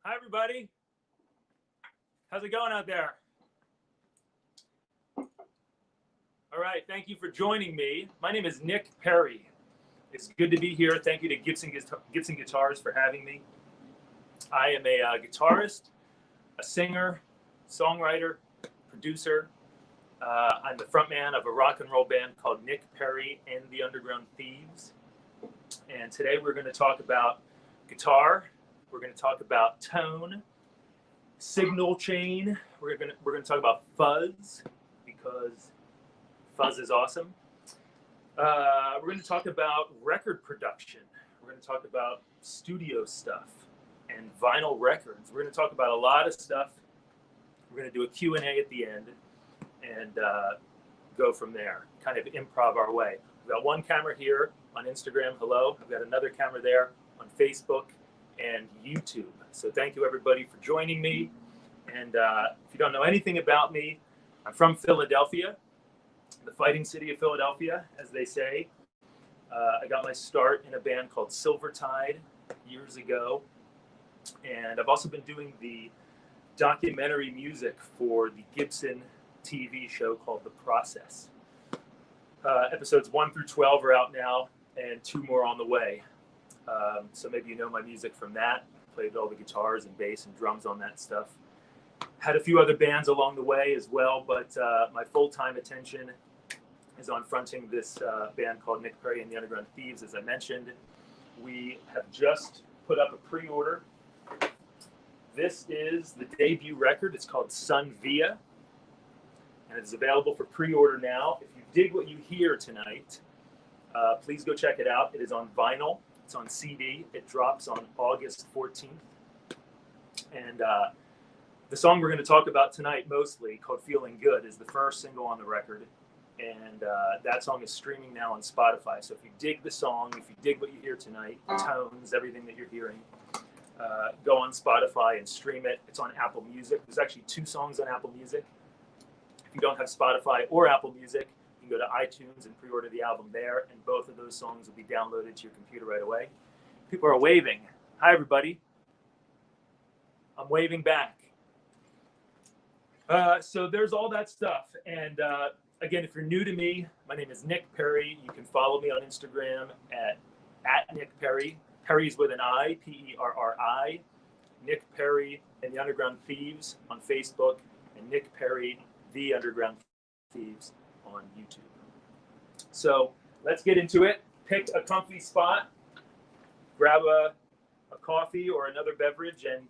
Hi, everybody. How's it going out there? All right, thank you for joining me. My name is Nick Perri. It's good to be here. Thank you to Gibson Guitars for having me. I am a guitarist, a singer, songwriter, producer. I'm the frontman of a rock and roll band called Nick Perri and the Underground Thieves. And today we're going to talk about guitar. We're going to talk about tone, signal chain. We're going to talk about fuzz because fuzz is awesome. We're going to talk about record production. We're going to talk about studio stuff and vinyl records. We're going to talk about a lot of stuff. We're going to do a Q&A at the end and go from there, kind of improv our way. We've got one camera here on Instagram. Hello. I've got another camera there on Facebook and YouTube. So thank you everybody for joining me. And if you don't know anything about me, I'm from Philadelphia, the fighting city of Philadelphia, as they say. I got my start in a band called Silvertide years ago. And I've also been doing the documentary music for the Gibson TV show called The Process. Episodes 1 through 12 are out now and 2 more on the way. So maybe you know my music from that. Played all the guitars and bass and drums on that stuff. Had a few other bands along the way as well, but my full-time attention is on fronting this band called Nick Perri and the Underground Thieves, as I mentioned. We have just put up a pre-order. This is the debut record. It's called Sun Via, and it's available for pre-order now. If you dig what you hear tonight, please go check it out. It is on vinyl. It's on CD. It drops on August 14th. And the song we're going to talk about tonight mostly, called Feeling Good, is the first single on the record. And that song is streaming now on Spotify. So if you dig the song, if you dig what you hear tonight, tones, everything that you're hearing, go on Spotify and stream it. It's on Apple Music. There's actually 2 songs on Apple Music. If you don't have Spotify or Apple Music, you can go to iTunes and pre-order the album there, and both of those songs will be downloaded to your computer right away. People are waving. Hi, everybody. I'm waving back. So there's all that stuff. And again, if you're new to me, my name is Nick Perri. You can follow me on Instagram at Nick Perri. Perri's with an I, P-E-R-R-I. Nick Perri and the Underground Thieves on Facebook, and Nick Perri, the Underground Thieves on YouTube. So let's get into it. Pick a comfy spot, grab a coffee or another beverage, and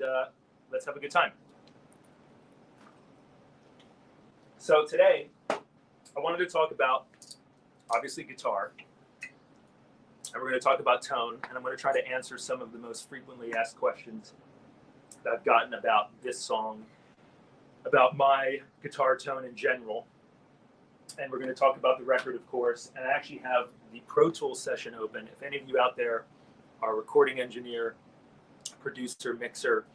let's have a good time. So today, I wanted to talk about, obviously, guitar, and we're going to talk about tone, and I'm going to try to answer some of the most frequently asked questions that I've gotten about this song, about my guitar tone in general. And we're going to talk about the record, of course. And I actually have the Pro Tools session open. If any of you out there are a recording engineer, producer, mixer,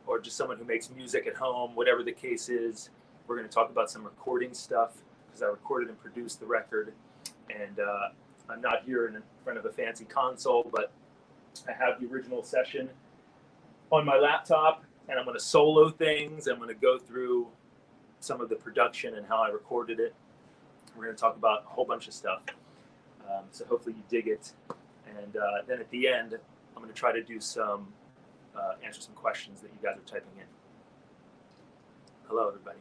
or just someone who makes music at home, whatever the case is, we're going to talk about some recording stuff because I recorded and produced the record. And I'm not here in front of a fancy console, but I have the original session on my laptop, and I'm going to solo things. I'm going to go through some of the production and how I recorded it. We're going to talk about a whole bunch of stuff. So hopefully you dig it. And then at the end, I'm going to try to do some, answer some questions that you guys are typing in. Hello, everybody.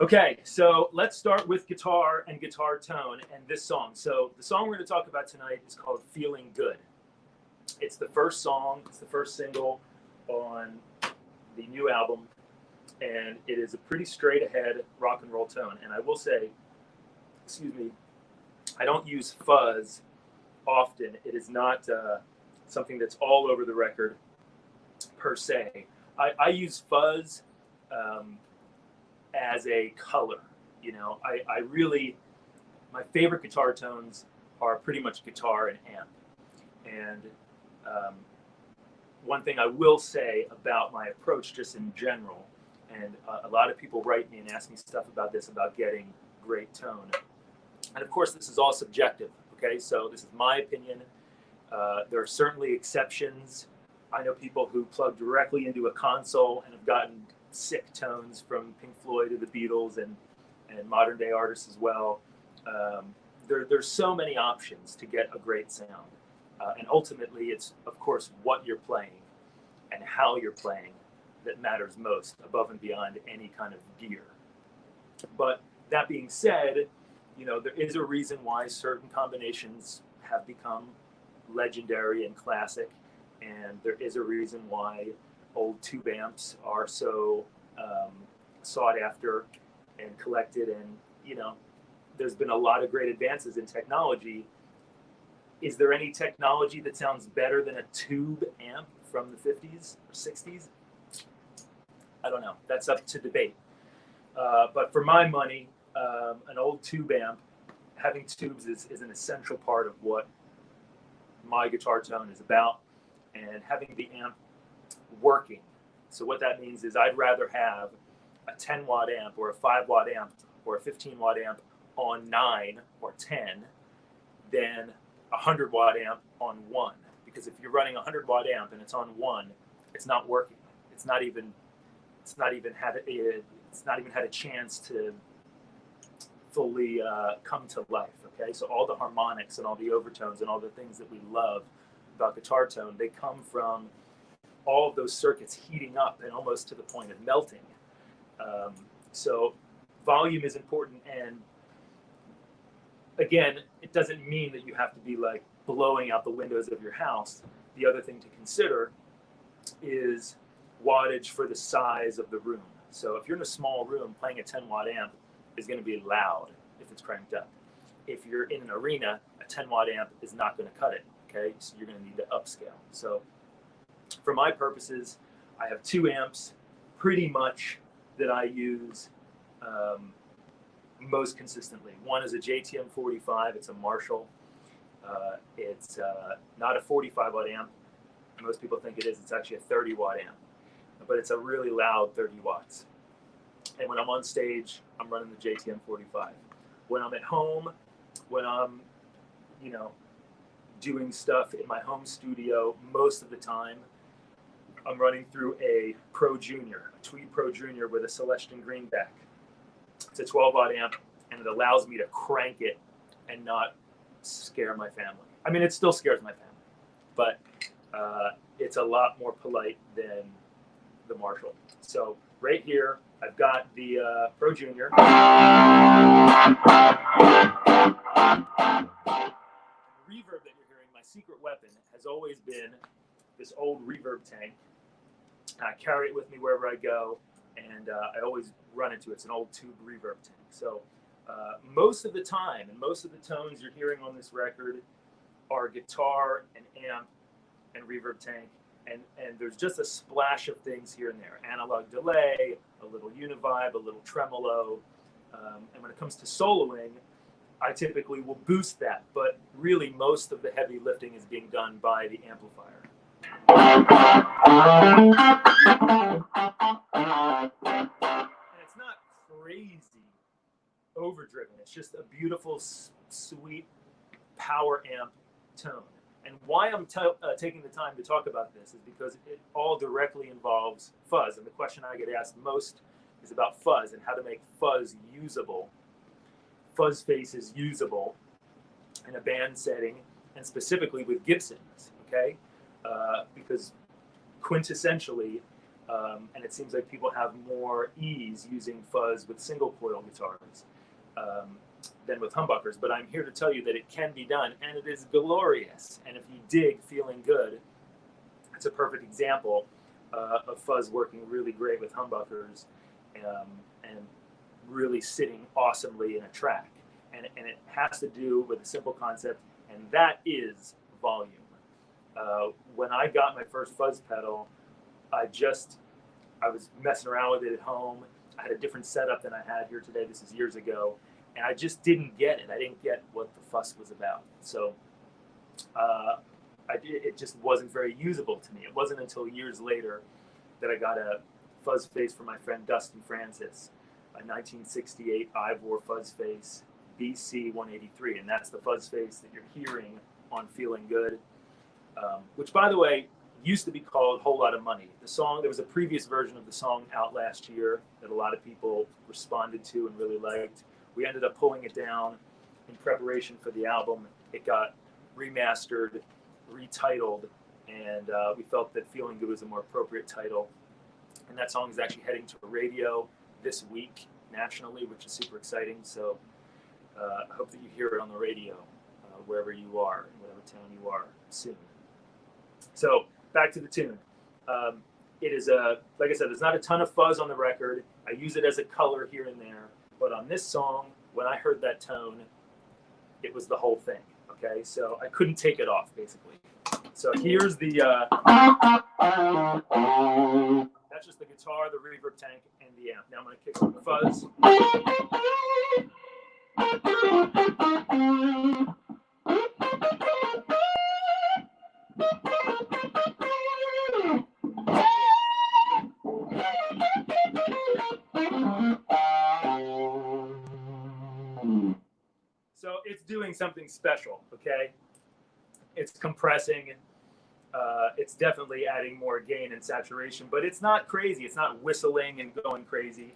Okay, so let's start with guitar and guitar tone and this song. So the song we're going to talk about tonight is called Feeling Good. It's the first song, it's the first single on the new album, and it is a pretty straight ahead rock and roll tone. And I will say, excuse me, I don't use fuzz often. It is not something that's all over the record per se. I use fuzz as a color. You know, I really, my favorite guitar tones are pretty much guitar and amp. And one thing I will say about my approach just in general, and a lot of people write me and ask me stuff about this, about getting great tone. And of course, this is all subjective, okay? So this is my opinion. There are certainly exceptions. I know people who plug directly into a console and have gotten sick tones, from Pink Floyd to the Beatles and modern day artists as well. There's so many options to get a great sound. And ultimately, it's, of course, what you're playing and how you're playing that matters most, above and beyond any kind of gear. But that being said, you know, there is a reason why certain combinations have become legendary and classic, and there is a reason why old tube amps are so sought after and collected. And, you know, there's been a lot of great advances in technology. Is there any technology that sounds better than a tube amp from the 50s or 60s? I don't know. That's up to debate. But for my money, an old tube amp, having tubes is an essential part of what my guitar tone is about, and having the amp working. So what that means is I'd rather have a 10 watt amp or a 5 watt amp or a 15 watt amp on 9 or 10 than a 100 watt amp on 1. Because if you're running a 100 watt amp and it's on 1, it's not working. It's not even had a chance to fully come to life. Okay, so all the harmonics and all the overtones and all the things that we love about guitar tone, they come from all of those circuits heating up and almost to the point of melting. So volume is important, and again, it doesn't mean that you have to be like blowing out the windows of your house. The other thing to consider is wattage for the size of the room. So if you're in a small room, playing a 10 watt amp is going to be loud if it's cranked up. If you're in an arena, a 10 watt amp is not going to cut it. Okay, so you're going to need to upscale. So for my purposes, I have 2 amps pretty much that I use most consistently. One is a JTM 45. It's a Marshall. It's not a 45 watt amp. Most people think it is. It's actually a 30 watt amp, but it's a really loud 30 watts. And when I'm on stage, I'm running the JTM 45. When I'm at home, when I'm, you know, doing stuff in my home studio, most of the time, I'm running through a Pro Junior, a Tweed Pro Junior with a Celestion greenback. It's a 12 watt amp, and it allows me to crank it and not scare my family. I mean, it still scares my family, but it's a lot more polite than the Marshall. So right here, I've got the Pro Junior. The reverb that you're hearing, my secret weapon, has always been this old reverb tank. I carry it with me wherever I go, and I always run into it. It's an old tube reverb tank. So most of the time, and most of the tones you're hearing on this record are guitar and amp and reverb tank, and there's just a splash of things here and there. Analog delay, a little univibe, a little tremolo. And when it comes to soloing, I typically will boost that, but really most of the heavy lifting is being done by the amplifier. And it's not crazy overdriven. It's just a beautiful, sweet power amp tone. And why I'm taking the time to talk about this is because it all directly involves fuzz. And the question I get asked most is about fuzz and how to make fuzz usable. Fuzz faces usable in a band setting, and specifically with Gibsons, okay? Because quintessentially, and it seems like people have more ease using fuzz with single coil guitars than with humbuckers, but I'm here to tell you that it can be done, and it is glorious. And if you dig Feeling Good, it's a perfect example of fuzz working really great with humbuckers and really sitting awesomely in a track. And it has to do with a simple concept, and that is volume. When I got my first fuzz pedal, I was messing around with it at home. I had a different setup than I had here today. This is years ago. And I just didn't get it. I didn't get what the fuss was about. So it just wasn't very usable to me. It wasn't until years later that I got a fuzz face from my friend Dustin Francis, a 1968 Ivor fuzz face BC 183. And that's the fuzz face that you're hearing on Feeling Good, which, by the way, used to be called Whole Lot of Money. The song, there was a previous version of the song out last year that a lot of people responded to and really liked. We ended up pulling it down in preparation for the album. It got remastered, retitled, and we felt that Feeling Good was a more appropriate title. And that song is actually heading to radio this week nationally, which is super exciting. So I hope that you hear it on the radio wherever you are, in whatever town you are, soon. So back to the tune. It is like I said, there's not a ton of fuzz on the record. I use it as a color here and there. But on this song, when I heard that tone, it was the whole thing. Okay, so I couldn't take it off, basically. So here's the, that's just the guitar, the reverb tank, and the amp. Now I'm going to kick on the fuzz. So it's doing something special, okay? It's compressing. It's definitely adding more gain and saturation, but it's not crazy. It's not whistling and going crazy.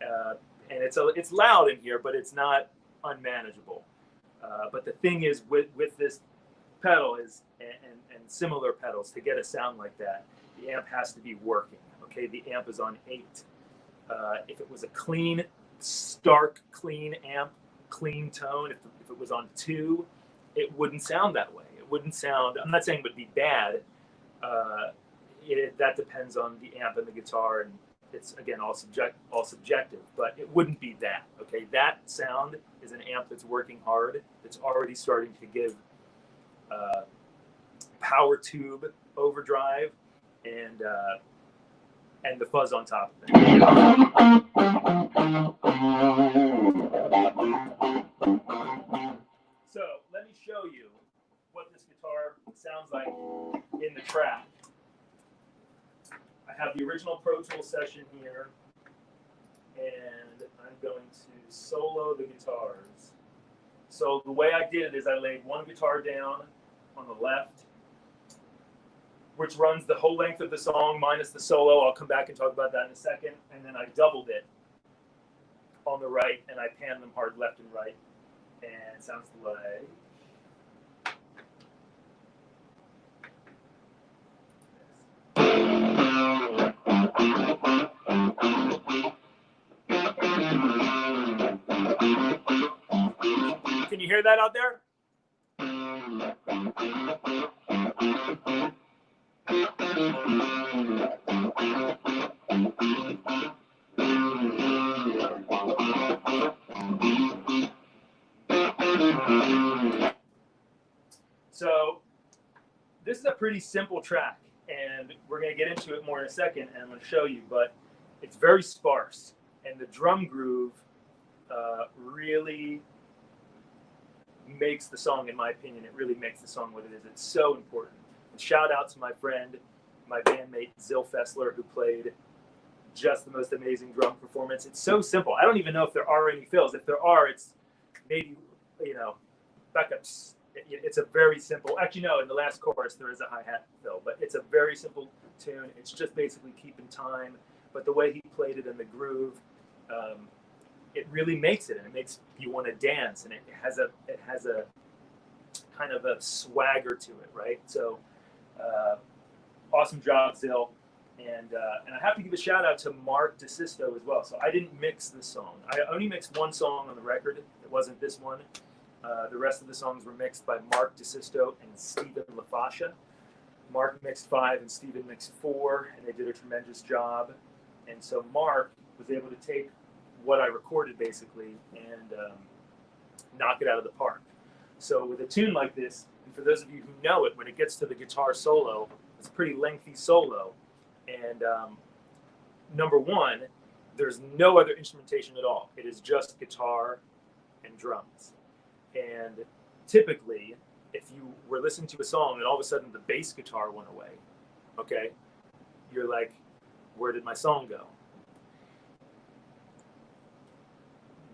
And it's loud in here, but it's not unmanageable. But the thing is, with this pedal is and similar pedals, to get a sound like that, the amp has to be working. Okay, the amp is on 8. If it was a clean, stark, clean amp, clean tone, if it was on 2, it wouldn't sound that way. It wouldn't sound, I'm not saying it would be bad. That depends on the amp and the guitar, and it's, again, all subjective, but it wouldn't be that. Okay, that sound is an amp that's working hard, that's already starting to give power tube overdrive and the fuzz on top of it. So let me show you what this guitar sounds like in the track. I have the original Pro Tools session here, and I'm going to solo the guitars. So the way I did it is I laid one guitar down on the left, which runs the whole length of the song minus the solo. I'll come back and talk about that in a second. And then I doubled it on the right, and I panned them hard left and right. And it sounds like... Can you hear that out there? So this is a pretty simple track, and we're going to get into it more in a second, and I'm going to show you, but it's very sparse, and the drum groove really makes the song, in my opinion, it really makes the song what it is. It's so important. And shout out to my friend, my bandmate, Zil Fessler, who played just the most amazing drum performance. It's so simple. I don't even know if there are any fills. If there are, it's maybe, backups. It's a very simple, actually no, in the last chorus there is a hi-hat fill, but it's a very simple tune. It's just basically keeping time, but the way he played it in the groove, it really makes it, and it makes you want to dance, and it has a kind of a swagger to it, right? So awesome job, Zil. And I have to give a shout out to Mark DeSisto as well. So I didn't mix this song. I only mixed one song on the record. It wasn't this one. The rest of the songs were mixed by Mark DeSisto and Stephen LaFascia. Mark mixed 5 and Stephen mixed 4, and they did a tremendous job. And so Mark was able to take what I recorded basically and knock it out of the park. So with a tune like this, and for those of you who know it, when it gets to the guitar solo, it's a pretty lengthy solo. And number one, there's no other instrumentation at all. It is just guitar and drums. And typically, if you were listening to a song and all of a sudden the bass guitar went away, okay, you're like, where did my song go?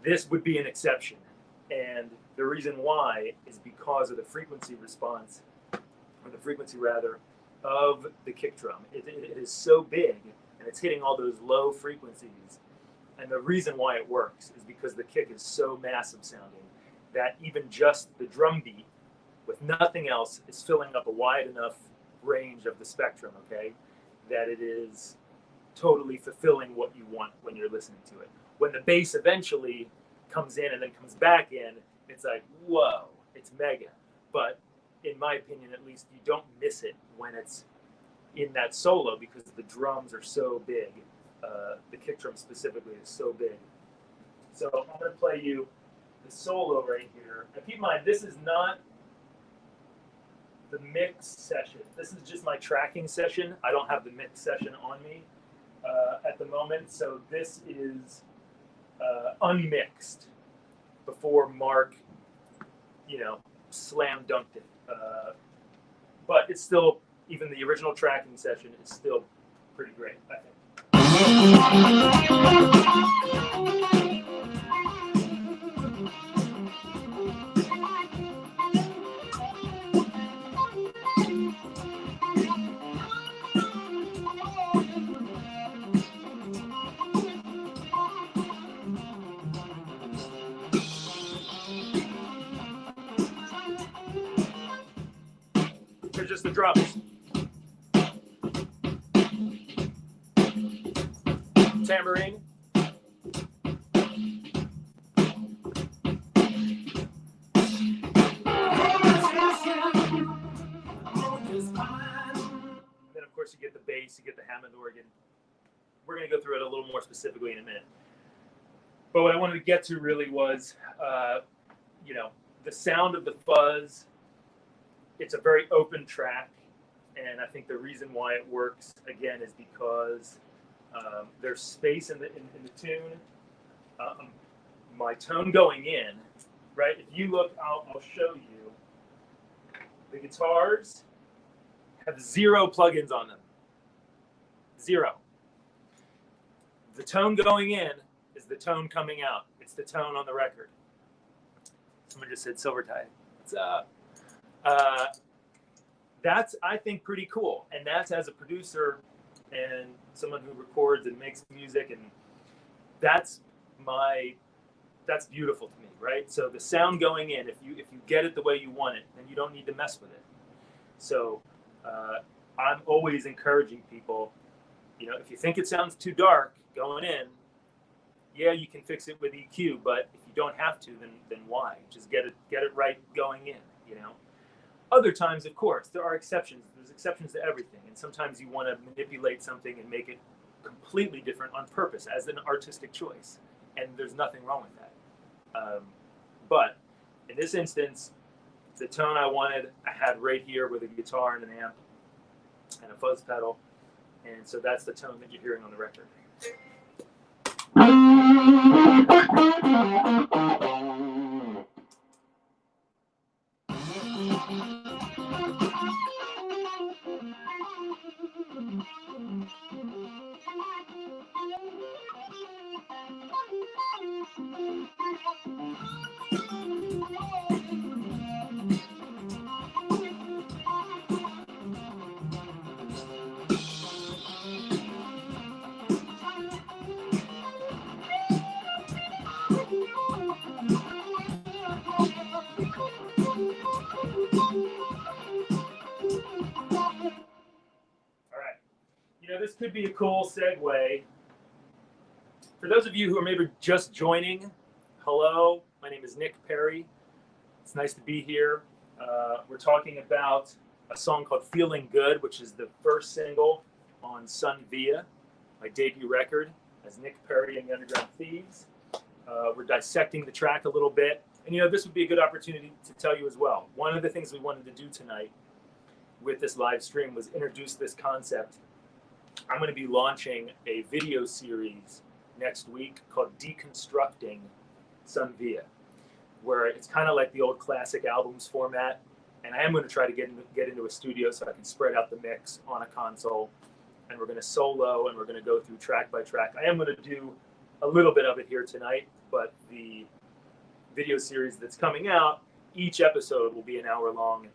This would be an exception. And the reason why is because of the frequency response, or the frequency rather, of the kick drum. It is so big and it's hitting all those low frequencies. And the reason why it works is because the kick is so massive sounding that even just the drum beat with nothing else is filling up a wide enough range of the spectrum, okay, that it is totally fulfilling what you want when you're listening to it. When the bass eventually comes in and then comes back in, it's like, whoa, it's mega. But in my opinion, at least, you don't miss it when it's in that solo because the drums are so big. The kick drum specifically is so big. So I'm going to play you the solo right here. Now keep in mind, this is not the mix session. This is just my tracking session. I don't have the mix session on me at the moment. So this is unmixed before Mark, slam dunked it. But it's still, even the original tracking session is still pretty great, I think. They're just the drums. Tambourine. And then, of course, you get the bass, you get the Hammond organ. We're going to go through it a little more specifically in a minute. But what I wanted to get to really was, the sound of the fuzz. It's a very open track, and I think the reason why it works, again, is because there's space in the tune. My tone going in, right? If you look, I'll show you. The guitars have 0 plugins on them. 0. The tone going in is the tone coming out. It's the tone on the record. Someone just said Silvertide. That's, I think, pretty cool. And that's as a producer and someone who records and makes music, and that's beautiful to me, right? So the sound going in, if you get it the way you want it, then you don't need to mess with it. So I'm always encouraging people, if you think it sounds too dark going in, yeah, you can fix it with EQ, but if you don't have to, then why? Just get it right going in, Other times, of course, there are exceptions. There's exceptions to everything. And sometimes you want to manipulate something and make it completely different on purpose as an artistic choice. And there's nothing wrong with that. But in this instance, the tone I wanted, I had right here with a guitar and an amp and a fuzz pedal. And so that's the tone that you're hearing on the record. This could be a cool segue. For those of you who are maybe just joining, hello, my name is Nick Perri. It's nice to be here. We're talking about a song called Feeling Good, which is the first single on Sun Via, my debut record as Nick Perri and the Underground Thieves. We're dissecting the track a little bit. And this would be a good opportunity to tell you as well. One of the things we wanted to do tonight with this live stream was introduce this concept I'm going to be launching a video series next week called Deconstructing Sun Via, where it's kind of like the old classic albums format. And I am going to try to get into a studio so I can spread out the mix on a console. And we're going to solo and we're going to go through track by track. I am going to do a little bit of it here tonight, but the video series that's coming out, each episode will be an hour long,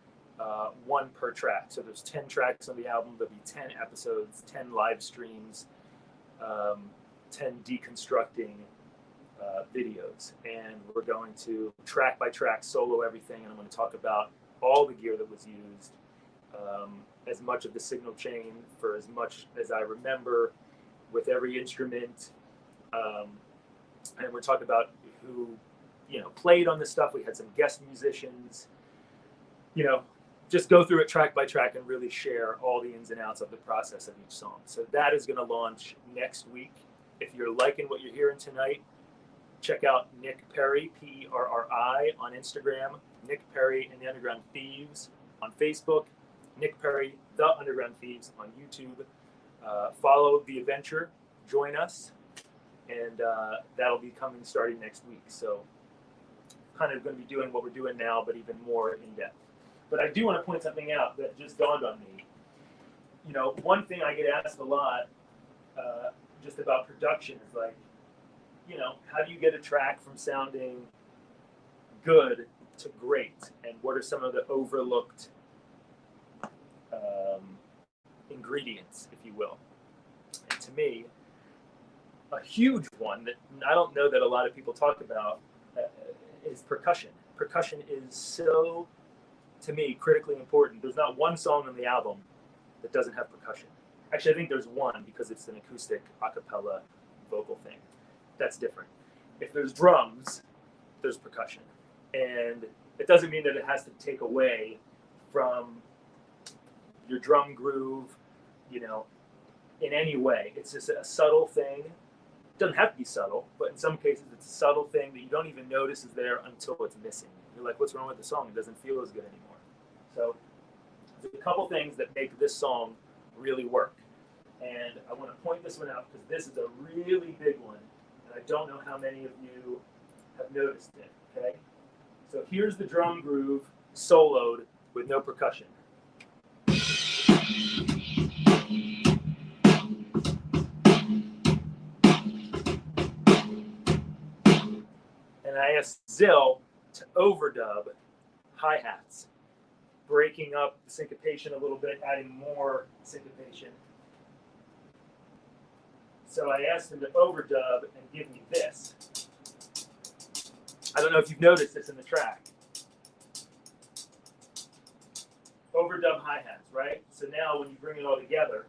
one per track. So there's 10 tracks on the album. There'll be 10 episodes, 10 live streams, 10 deconstructing videos. And we're going to track by track solo everything. And I'm going to talk about all the gear that was used, as much of the signal chain for as much as I remember with every instrument. And we're talking about who, played on this stuff. We had some guest musicians, just go through it track by track and really share all the ins and outs of the process of each song. So that is going to launch next week. If you're liking what you're hearing tonight, check out Nick Perri, Perri, on Instagram, Nick Perri and the Underground Thieves on Facebook, Nick Perri, The Underground Thieves on YouTube. Follow the adventure, join us, and that'll be coming starting next week. So kind of going to be doing what we're doing now, but even more in depth. But I do want to point something out that just dawned on me. One thing I get asked a lot just about production is like, how do you get a track from sounding good to great? And what are some of the overlooked ingredients, if you will? And to me, a huge one that I don't know that a lot of people talk about is percussion. Percussion is so, to me, critically important. There's not one song on the album that doesn't have percussion. Actually, I think there's one because it's an acoustic a cappella vocal thing. That's different. If there's drums, there's percussion. And it doesn't mean that it has to take away from your drum groove, in any way. It's just a subtle thing. It doesn't have to be subtle, but in some cases it's a subtle thing that you don't even notice is there until it's missing. You're like, what's wrong with the song? It doesn't feel as good anymore. So there's a couple things that make this song really work. And I want to point this one out because this is a really big one. And I don't know how many of you have noticed it, okay? So here's the drum groove soloed with no percussion. And I asked Zill to overdub hi-hats, breaking up the syncopation a little bit, adding more syncopation. So I asked him to overdub and give me this. I don't know if you've noticed this in the track. Overdub hi-hats, right? So now when you bring it all together,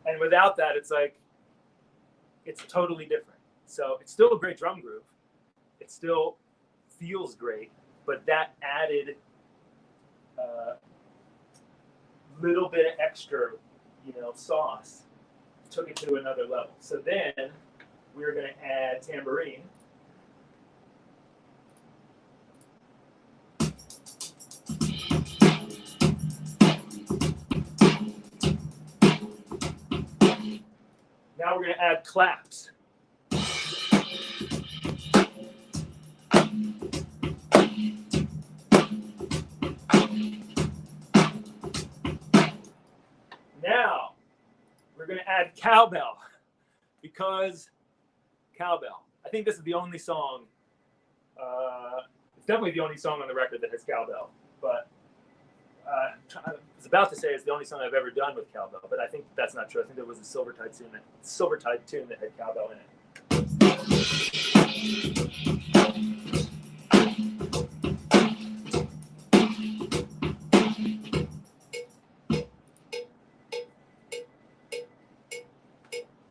and without that, it's totally different. So it's still a great drum groove. It still feels great, but that added little bit of extra, sauce took it to another level. So then we were going to add tambourine. Now we're going to add claps. Now we're going to add cowbell, because cowbell. I think this is the only song, it's definitely the only song on the record that has cowbell, but I was about to say it's the only song I've ever done with cowbell, but I think that's not true. I think there was a Silvertide tune that had cowbell in it.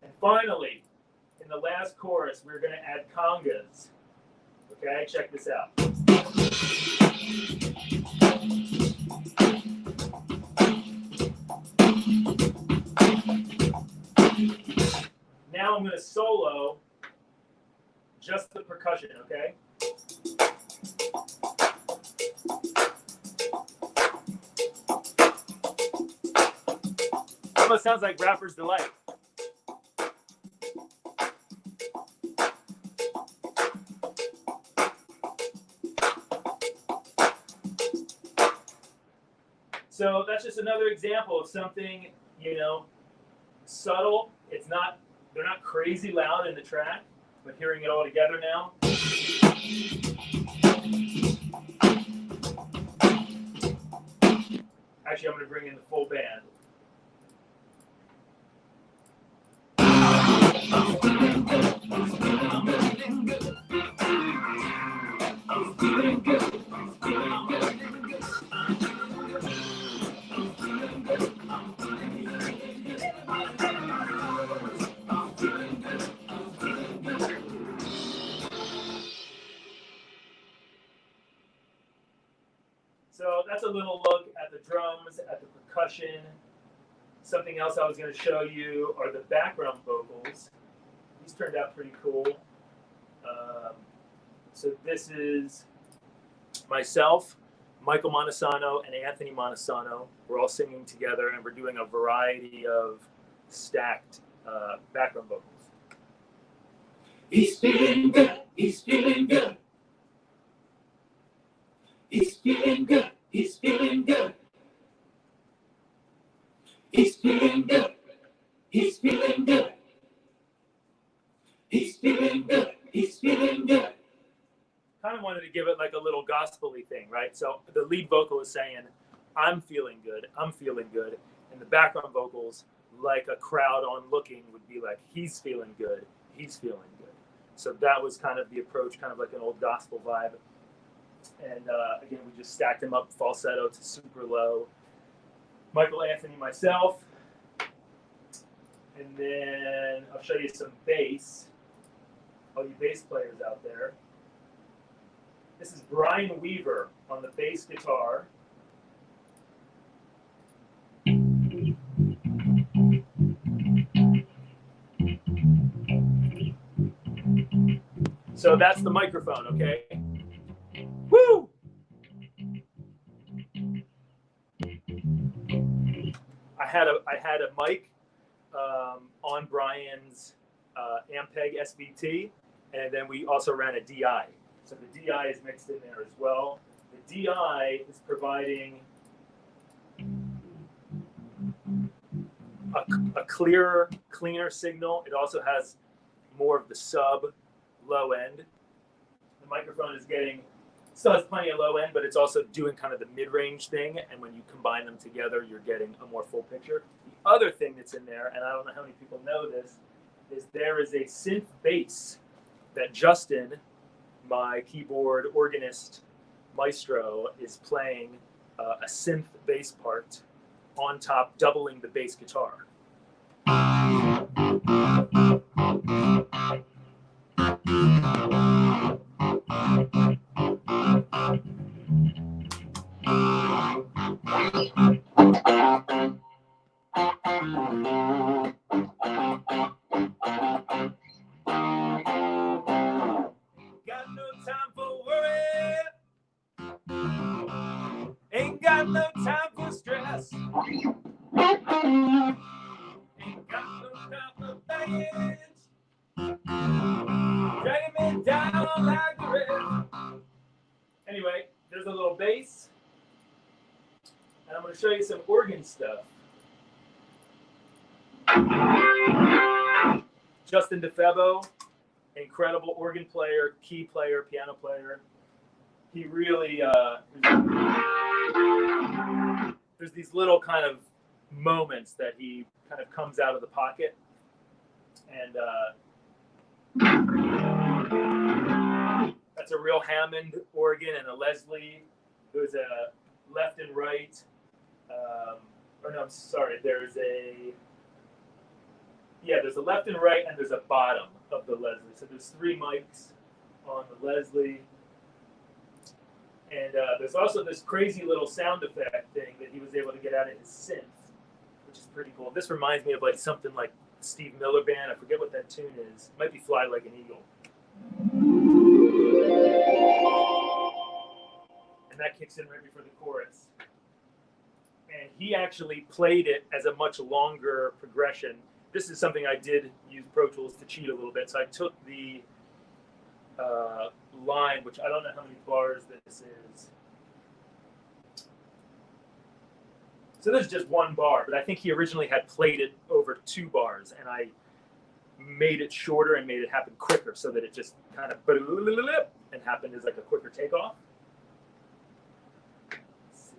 And finally, in the last chorus, we're going to add congas. Okay, check this out. Now I'm going to solo just the percussion, okay? Almost sounds like Rapper's Delight. So that's just another example of something, you know, subtle. It's not, they're not crazy loud in the track, but hearing it all together now. Actually, I'm going to bring in the full band. So that's a little look at the drums, at the percussion. Something else I was going to show you are the background vocals. These turned out pretty cool. So this is myself, Michael Montesano, and Anthony Montesano. We're all singing together, and we're doing a variety of stacked background vocals. He's feeling good. He's feeling good. He's feeling good. He's feeling good. He's feeling good. He's feeling good. He's feeling good. He's feeling good. Kind of wanted to give it like a little gospel-y thing, right? So the lead vocal is saying, I'm feeling good, I'm feeling good. And the background vocals, like a crowd on looking, would be like, he's feeling good, he's feeling good. So that was kind of the approach, kind of like an old gospel vibe. And again, we just stacked them up falsetto to super low. Michael, Anthony, myself. And then I'll show you some bass. All you bass players out there. This is Brian Weaver on the bass guitar. So that's the microphone, okay? Woo! I had a mic on Brian's Ampeg SVT, and then we also ran a DI. So the DI is mixed in there as well. The DI is providing a clearer, cleaner signal. It also has more of the sub low end. The microphone is still has plenty of low end, but it's also doing kind of the mid-range thing. And when you combine them together, you're getting a more full picture. The other thing that's in there, and I don't know how many people know this, is there is a synth bass that Justin, my keyboard organist maestro, is playing a synth bass part on top, doubling the bass guitar. Got no time for worry. Ain't got no time for stress. Ain't got no time for baggage. Dragging me down like the rest. Anyway, there's a little bass. And I'm going to show you some organ stuff. Justin DeFebo, incredible organ player, key player, piano player. He really, there's these little kind of moments that he kind of comes out of the pocket. And that's a real Hammond organ and a Leslie. There's a left and right. There's a left and right, and there's a bottom of the Leslie. So there's 3 mics on the Leslie. And there's also this crazy little sound effect thing that he was able to get out of his synth, which is pretty cool. This reminds me of like something like Steve Miller Band. I forget what that tune is. It might be Fly Like an Eagle. that kicks in right before the chorus. And he actually played it as a much longer progression. This is something I did use Pro Tools to cheat a little bit. So I took the line, which I don't know how many bars this is. So there's just one bar, but I think he originally had played it over 2 bars, and I made it shorter and made it happen quicker so that it just kind of and happened as like a quicker takeoff. Let's see.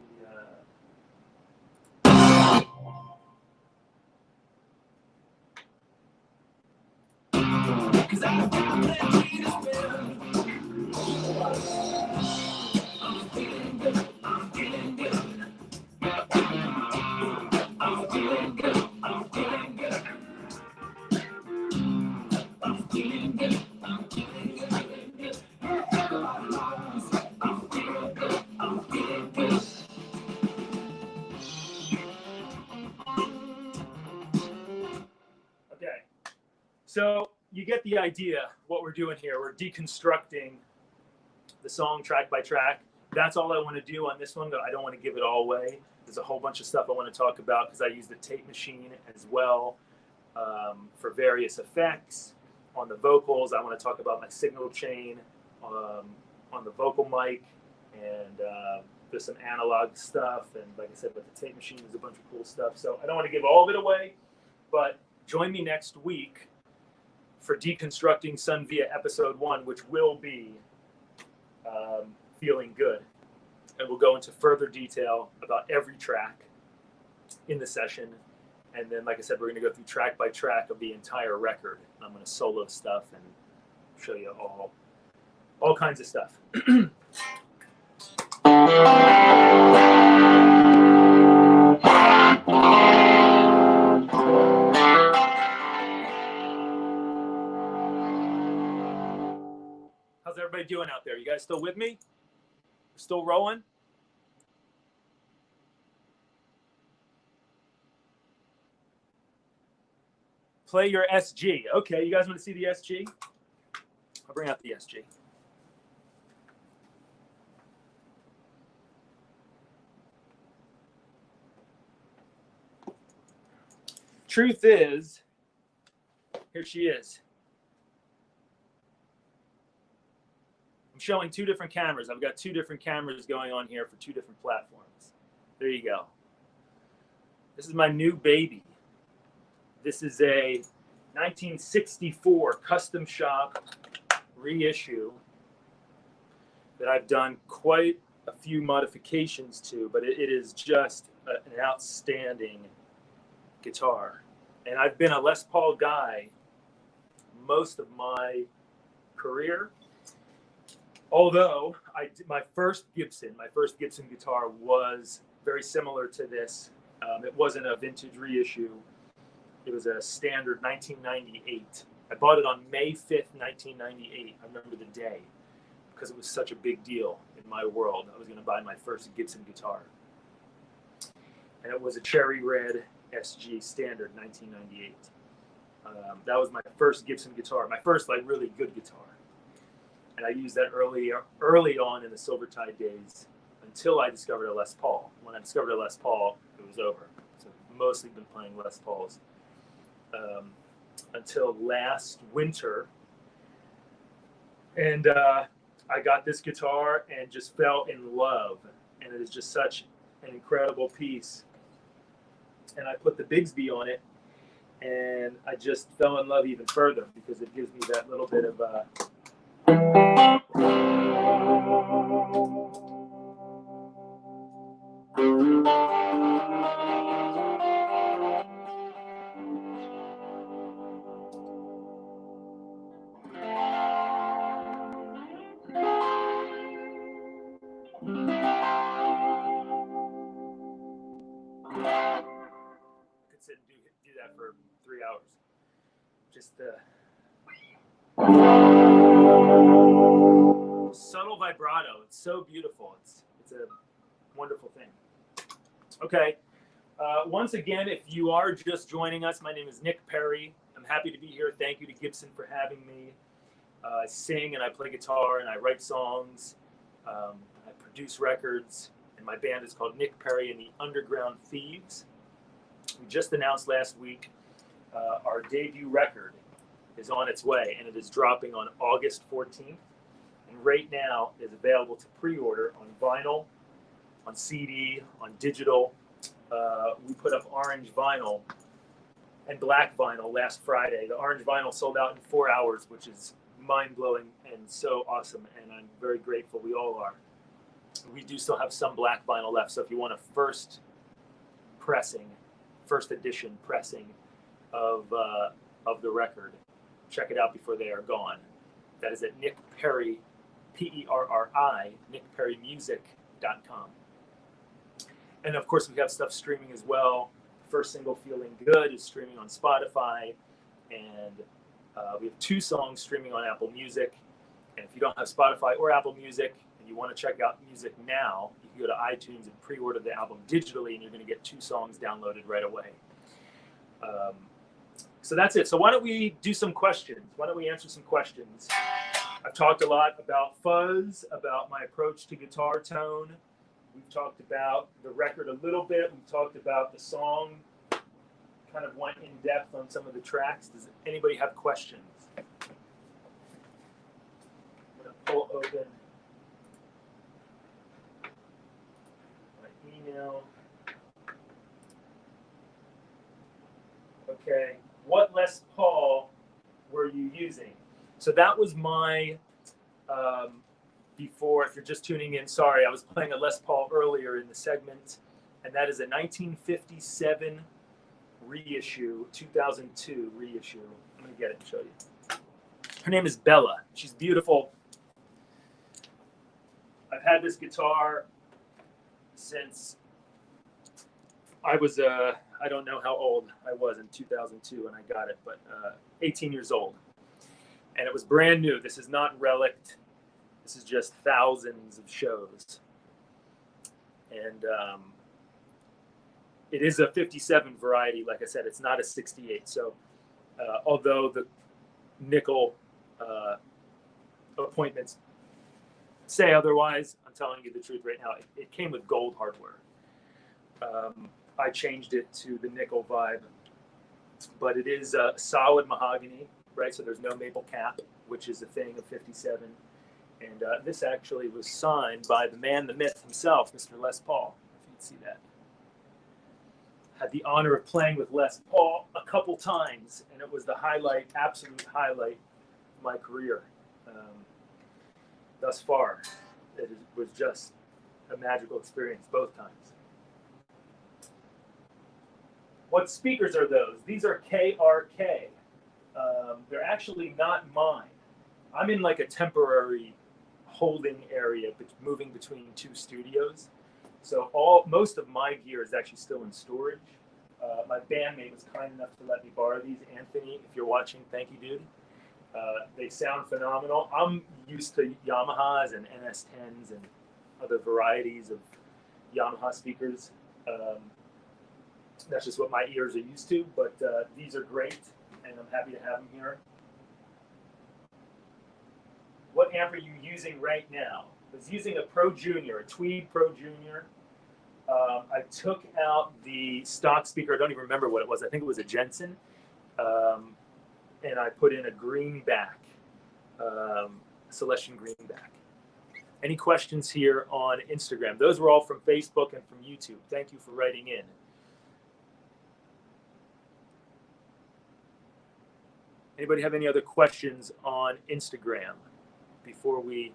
'Cause I'm plenty to spend. I'm feeling good. I'm feeling good. I'm feeling good. I'm feeling good. I'm feeling good. I'm feeling good. I'm feeling good. I'm feeling good. Okay, so you get the idea what we're doing here. We're deconstructing the song track by track. That's all I want to do on this one, but I don't want to give it all away. There's a whole bunch of stuff I want to talk about because I use the tape machine as well for various effects. On the vocals, I want to talk about my signal chain on the vocal mic, and there's some analog stuff. And like I said, with the tape machine, there's a bunch of cool stuff. So I don't want to give all of it away, but join me next week for Deconstructing Sun Via episode 1, which will be Feeling Good. And we'll go into further detail about every track in the session. And then, like I said, we're going to go through track by track of the entire record. I'm going to solo stuff and show you all kinds of stuff. How's everybody doing out there? You guys still with me? Still rolling? Play your SG. Okay, you guys want to see the SG? I'll bring out the SG. Truth is, here she is. I'm showing 2 different cameras. I've got 2 different cameras going on here for 2 different platforms. There you go. This is my new baby. This is a 1964 custom shop reissue that I've done quite a few modifications to, but it is just an outstanding guitar. And I've been a Les Paul guy most of my career. Although my first Gibson guitar was very similar to this. It wasn't a vintage reissue. It was a standard 1998. I bought it on May 5th, 1998. I remember the day because it was such a big deal in my world. I was going to buy my first Gibson guitar. And it was a cherry red SG standard 1998. That was my first Gibson guitar, my first like really good guitar. And I used that early on in the Silvertide days until I discovered a Les Paul. When I discovered a Les Paul, it was over. So I've mostly been playing Les Pauls until last winter. And I got this guitar and just fell in love. And it is just such an incredible piece. And I put the Bigsby on it, and I just fell in love even further because it gives me that little bit of sit and do that for 3 hours. Just subtle vibrato. It's so beautiful. It's a wonderful thing. Okay. Once again, if you are just joining us, my name is Nick Perri. I'm happy to be here. Thank you to Gibson for having me. I sing and I play guitar and I write songs. I produce records, and my band is called Nick Perri and the Underground Thieves. We just announced last week our debut record is on its way, and it is dropping on August 14th. And right now is available to pre-order on vinyl, on CD, on digital. We put up orange vinyl and black vinyl last Friday. The orange vinyl sold out in 4 hours, which is mind-blowing and so awesome, and I'm very grateful. We all are. We do still have some black vinyl left, so if you want a first edition pressing of the record, check it out before they are gone. That is at Nick Perri, Perri, nickperrimusic.com. And of course, we have stuff streaming as well. First single, Feeling Good, is streaming on Spotify, and we have 2 songs streaming on Apple Music. And if you don't have Spotify or Apple Music and you want to check out music now, you can go to iTunes and pre-order the album digitally, and you're going to get 2 songs downloaded right away. So that's it. So why don't we do some questions? Why don't we answer some questions? I've talked a lot about fuzz, about my approach to guitar tone. We've talked about the record a little bit. We've talked about the song, kind of went in depth on some of the tracks. Does anybody have questions? I'm going to pull open my email. Okay. What Les Paul were you using? So that was my, before, if you're just tuning in, sorry, I was playing a Les Paul earlier in the segment, and that is a 1957 reissue, 2002 reissue. I'm going to get it and show you. Her name is Bella. She's beautiful. I've had this guitar since I was, I don't know how old I was in 2002 when I got it, but 18 years old. And it was brand new. This is not relict. This is just thousands of shows. And it is a 57 variety. Like I said, it's not a 68. So although the nickel appointments say otherwise, I'm telling you the truth right now. It came with gold hardware. I changed it to the nickel vibe, but it is a solid mahogany, right? So there's no maple cap, which is a thing of 57. And this actually was signed by the man, the myth himself, Mr. Les Paul, if you can see that. Had the honor of playing with Les Paul a couple times, and it was the highlight, absolute highlight of my career thus far. It was just a magical experience both times. What speakers are those? These are KRK. They're actually not mine. I'm in like a temporary holding area, moving between 2 studios. So most of my gear is actually still in storage. My bandmate was kind enough to let me borrow these. Anthony, if you're watching, thank you, dude. They sound phenomenal. I'm used to Yamahas and NS10s and other varieties of Yamaha speakers. That's just what my ears are used to, but these are great, and I'm happy to have them here. What amp are you using right now? I was using a Pro Junior, a Tweed Pro Junior. I took out the stock speaker. I don't even remember what it was. I think it was a Jensen. And I put in a greenback, Celestian greenback. Any questions here on Instagram? Those were all from Facebook and from YouTube. Thank you for writing in. Anybody have any other questions on Instagram before we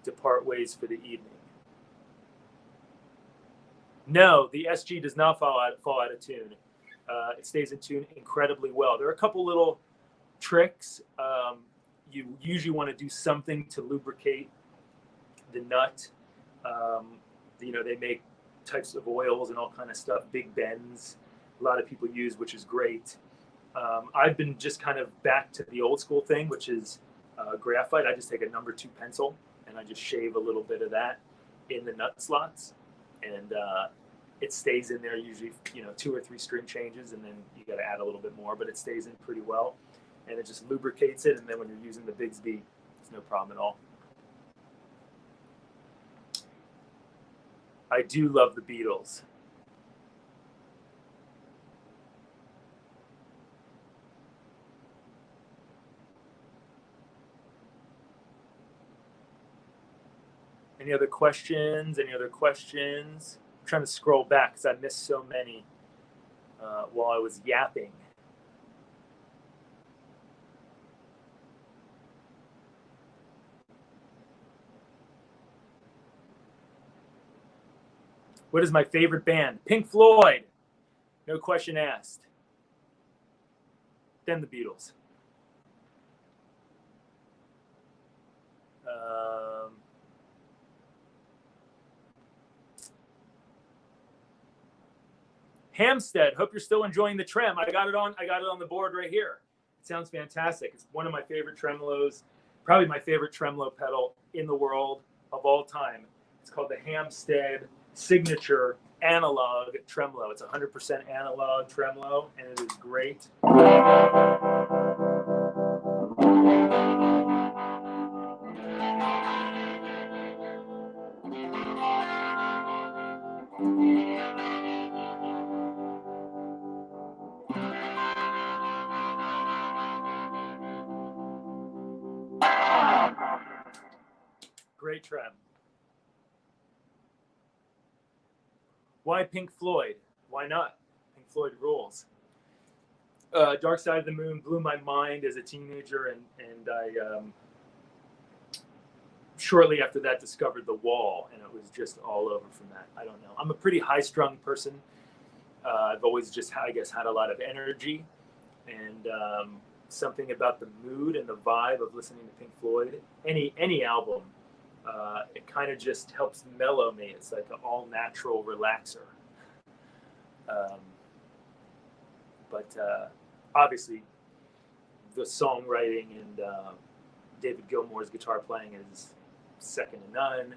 depart ways for the evening? No, the SG does not fall out of tune. It stays in tune incredibly well. There are a couple little tricks. You usually want to do something to lubricate the nut. They make types of oils and all kind of stuff, big bends. A lot of people use, which is great. I've been just kind of back to the old school thing, which is graphite. I just take a number 2 pencil and I just shave a little bit of that in the nut slots, and it stays in there usually, 2 or 3 string changes, and then you got to add a little bit more, but it stays in pretty well, and it just lubricates it. And then when you're using the Bigsby, it's no problem at all. I do love the Beatles. Any other questions? Any other questions? I'm trying to scroll back because I missed so many while I was yapping. What is my favorite band? Pink Floyd. No question asked. Then the Beatles. Hampstead. Hope you're still enjoying the trem. I got it on the board right here. It sounds fantastic. It's one of my favorite tremolos. Probably my favorite tremolo pedal in the world of all time. It's called the Hampstead Signature Analog Tremolo. It's 100% analog tremolo, and it is great. Great trem. Why Pink Floyd? Why not? Pink Floyd rules. Dark Side of the Moon blew my mind as a teenager, and I shortly after that discovered The Wall, and it was just all over from that. I don't know. I'm a pretty high-strung person. I've always just, I guess, had a lot of energy, and something about the mood and the vibe of listening to Pink Floyd, any album, it kind of just helps mellow me. It's like an all-natural relaxer. But obviously, the songwriting and David Gilmour's guitar playing is second to none.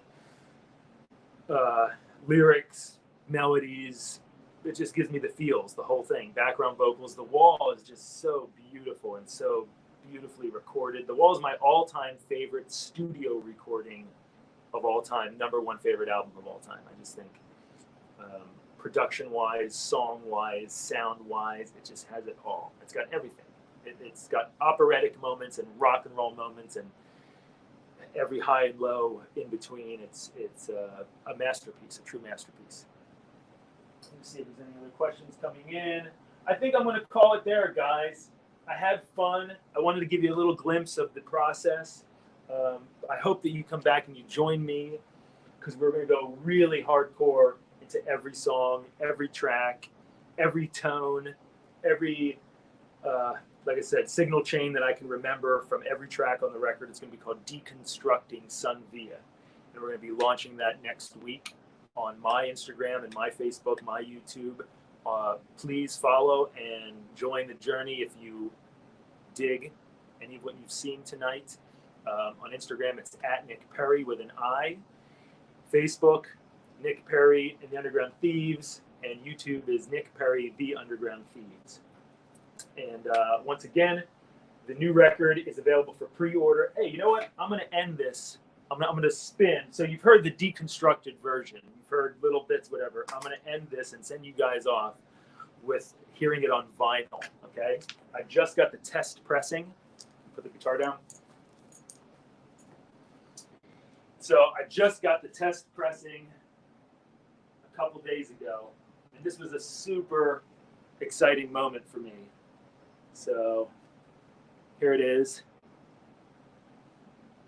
Lyrics, melodies, it just gives me the feels, the whole thing. Background vocals. The Wall is just so beautiful and so beautifully recorded. The Wall is my all-time favorite studio recording of all time. #1 favorite album of all time. I just think production-wise, song-wise, sound-wise, it just has it all. It's got everything. It's got operatic moments and rock and roll moments and every high and low in between. It's a masterpiece, a true masterpiece. Let me see if there's any other questions coming in. I think I'm going to call it there, guys. I had fun. I wanted to give you a little glimpse of the process. I hope that you come back and you join me, because we're going to go really hardcore into every song, every track, every tone, every, like I said, signal chain that I can remember from every track on the record. It's going to be called Deconstructing Sun Via. And we're going to be launching that next week on my Instagram and my Facebook, my YouTube. Please follow and join the journey if you dig any of what you've seen tonight. On Instagram, it's at Nick Perri with an I. Facebook, Nick Perri and the Underground Thieves. And YouTube is Nick Perri, the Underground Thieves. And once again, the new record is available for pre-order. Hey, you know what? I'm going to end this. I'm going to spin. So you've heard the deconstructed version. You've heard little bits, whatever. I'm going to end this and send you guys off with hearing it on vinyl, okay? I just got the test pressing. Put the guitar down. So I just got the test pressing a couple days ago, and this was a super exciting moment for me. So here it is.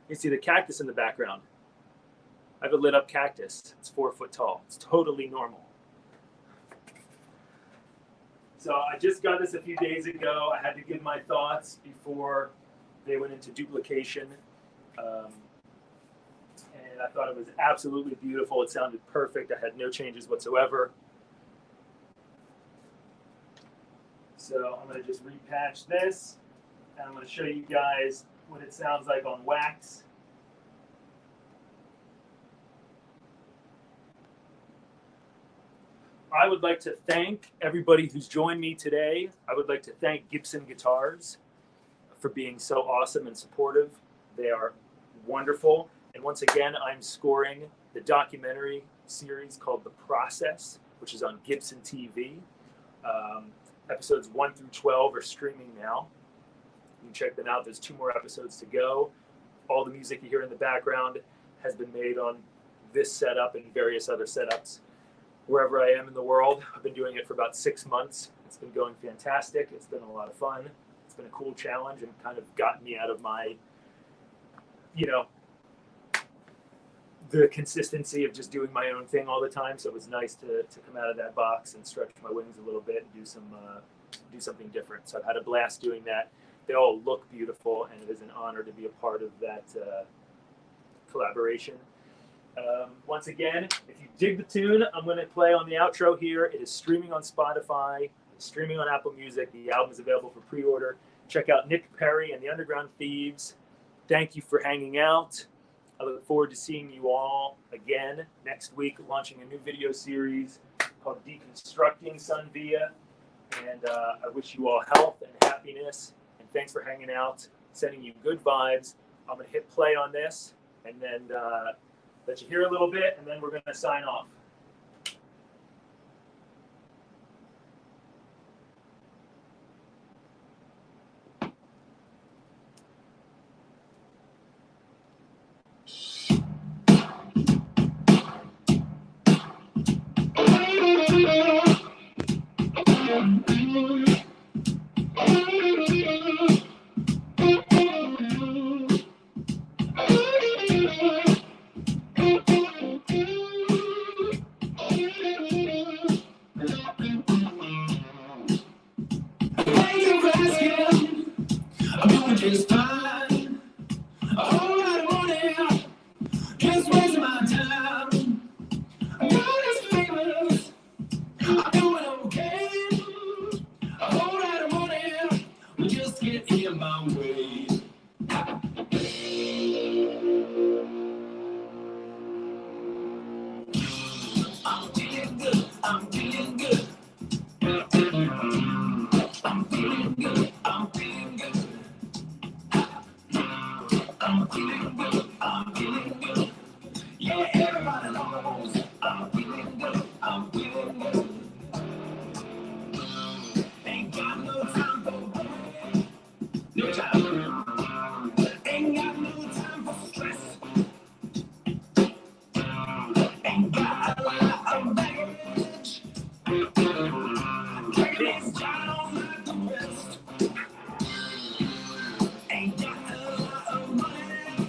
You see the cactus in the background. I have a lit up cactus. It's 4 foot tall. It's totally normal. So I just got this a few days ago. I had to give my thoughts before they went into duplication. And I thought it was absolutely beautiful. It sounded perfect. I had no changes whatsoever. So I'm going to just repatch this. And I'm going to show you guys what it sounds like on wax. I would like to thank everybody who's joined me today. I would like to thank Gibson Guitars for being so awesome and supportive. They are wonderful. And once again, I'm scoring the documentary series called The Process, which is on Gibson TV. Episodes 1 through 12 are streaming now. You can check them out. There's 2 more episodes to go. All the music you hear in the background has been made on this setup and various other setups wherever I am in the world. I've been doing it for about 6 months. It's been going fantastic. It's been a lot of fun. It's been a cool challenge and kind of gotten me out of my, the consistency of just doing my own thing all the time. So it was nice to come out of that box and stretch my wings a little bit and do something different. So I've had a blast doing that. They all look beautiful, and it is an honor to be a part of that collaboration. Once again, if you dig the tune, I'm going to play on the outro here. It is streaming on Spotify, it's streaming on Apple Music. The album is available for pre-order. Check out Nick Perri and the Underground Thieves. Thank you for hanging out. I look forward to seeing you all again next week, launching a new video series called Deconstructing Sun Via. And I wish you all health and happiness. And thanks for hanging out, sending you good vibes. I'm going to hit play on this and then let you hear a little bit, and then we're going to sign off.